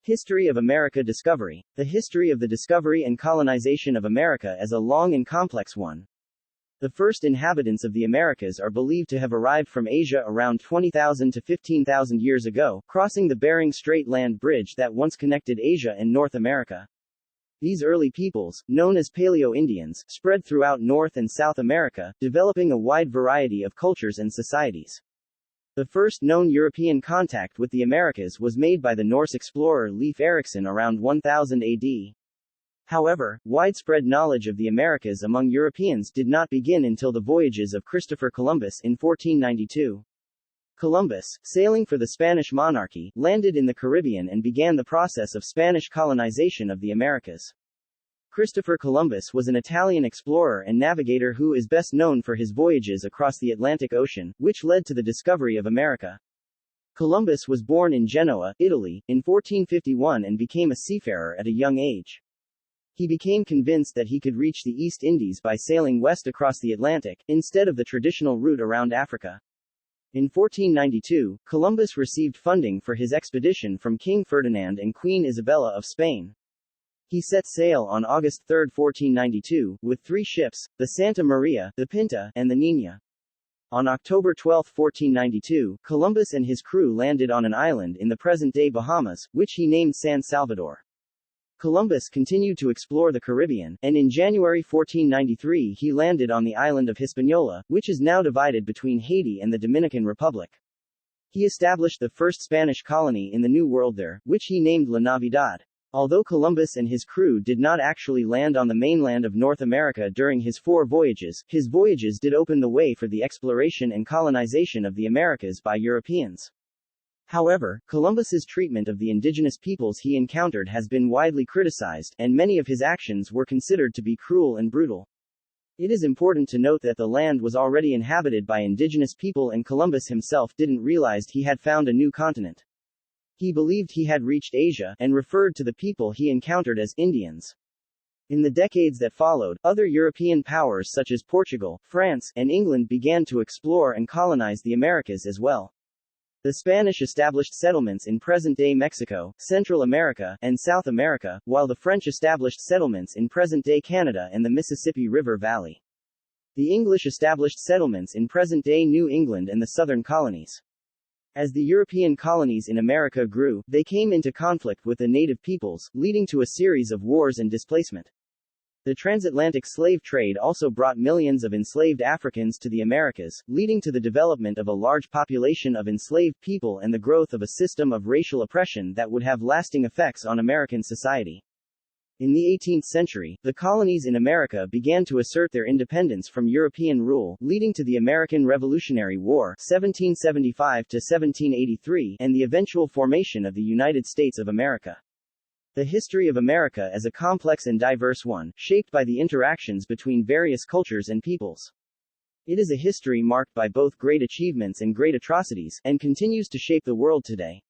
History of America discovery. The history of the discovery and colonization of America is a long and complex one. The first inhabitants of the Americas are believed to have arrived from Asia around 20,000 to 15,000 years ago, crossing the Bering Strait land bridge that once connected Asia and North America. These early peoples, known as Paleo-Indians, spread throughout North and South America, developing a wide variety of cultures and societies. The first known European contact with the Americas was made by the Norse explorer Leif Erikson around 1000 AD. However, widespread knowledge of the Americas among Europeans did not begin until the voyages of Christopher Columbus in 1492. Columbus, sailing for the Spanish monarchy, landed in the Caribbean and began the process of Spanish colonization of the Americas. Christopher Columbus was an Italian explorer and navigator who is best known for his voyages across the Atlantic Ocean, which led to the discovery of America. Columbus was born in Genoa, Italy, in 1451 and became a seafarer at a young age. He became convinced that he could reach the East Indies by sailing west across the Atlantic, instead of the traditional route around Africa. In 1492, Columbus received funding for his expedition from King Ferdinand and Queen Isabella of Spain. He set sail on August 3, 1492, with 3 ships, the Santa Maria, the Pinta, and the Niña. On October 12, 1492, Columbus and his crew landed on an island in the present-day Bahamas, which he named San Salvador. Columbus continued to explore the Caribbean, and in January 1493 he landed on the island of Hispaniola, which is now divided between Haiti and the Dominican Republic. He established the first Spanish colony in the New World there, which he named La Navidad. Although Columbus and his crew did not actually land on the mainland of North America during his 4 voyages, his voyages did open the way for the exploration and colonization of the Americas by Europeans. However, Columbus's treatment of the indigenous peoples he encountered has been widely criticized, and many of his actions were considered to be cruel and brutal. It is important to note that the land was already inhabited by indigenous people and Columbus himself didn't realize he had found a new continent. He believed he had reached Asia, and referred to the people he encountered as Indians. In the decades that followed, other European powers such as Portugal, France, and England began to explore and colonize the Americas as well. The Spanish established settlements in present-day Mexico, Central America, and South America, while the French established settlements in present-day Canada and the Mississippi River Valley. The English established settlements in present-day New England and the southern colonies. As the European colonies in America grew, they came into conflict with the native peoples, leading to a series of wars and displacement. The transatlantic slave trade also brought millions of enslaved Africans to the Americas, leading to the development of a large population of enslaved people and the growth of a system of racial oppression that would have lasting effects on American society. In the 18th century, the colonies in America began to assert their independence from European rule, leading to the American Revolutionary War 1775 to 1783 and the eventual formation of the United States of America. The history of America is a complex and diverse one, shaped by the interactions between various cultures and peoples. It is a history marked by both great achievements and great atrocities, and continues to shape the world today.